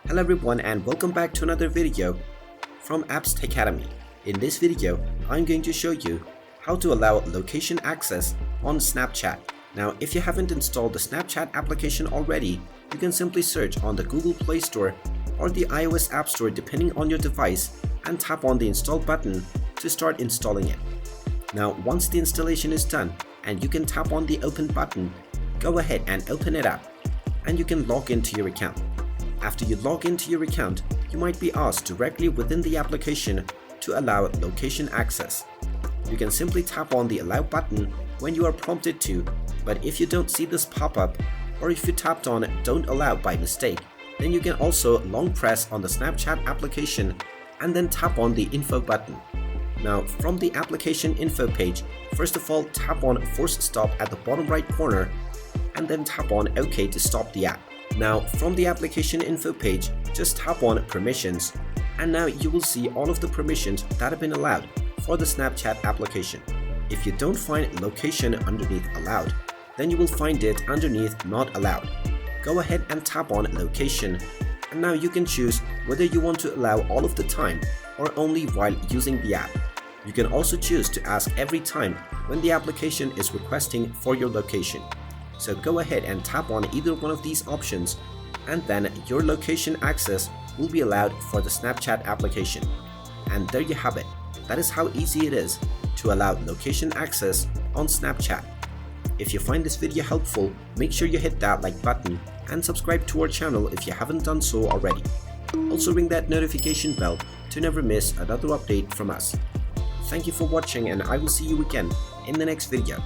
Hello everyone and welcome back to another video from Apps Academy. In this video, I'm going to show you how to allow location access on Snapchat. Now, if you haven't installed the Snapchat application already, you can simply search on the Google Play Store or the iOS App Store depending on your device and tap on the install button to start installing it. Now, once the installation is done and you can tap on the open button, go ahead and open it up and you can log into your account. After you log into your account, you might be asked directly within the application to allow location access. You can simply tap on the allow button when you are prompted to, but if you don't see this pop up or if you tapped on don't allow by mistake, then you can also long press on the Snapchat application and then tap on the info button. Now, from the application info page, first of all tap on force stop at the bottom right corner and then tap on OK to stop the app. Now, from the application info page, just tap on permissions and now you will see all of the permissions that have been allowed for the Snapchat application. If you don't find location underneath allowed, then you will find it underneath not allowed. Go ahead and tap on location and now you can choose whether you want to allow all of the time or only while using the app. You can also choose to ask every time when the application is requesting for your location. So go ahead and tap on either one of these options and then your location access will be allowed for the Snapchat application. And there you have it. That is how easy it is to allow location access on Snapchat. If you find this video helpful, make sure you hit that like button and subscribe to our channel if you haven't done so already. Also ring that notification bell to never miss another update from us. Thank you for watching and I will see you again in the next video.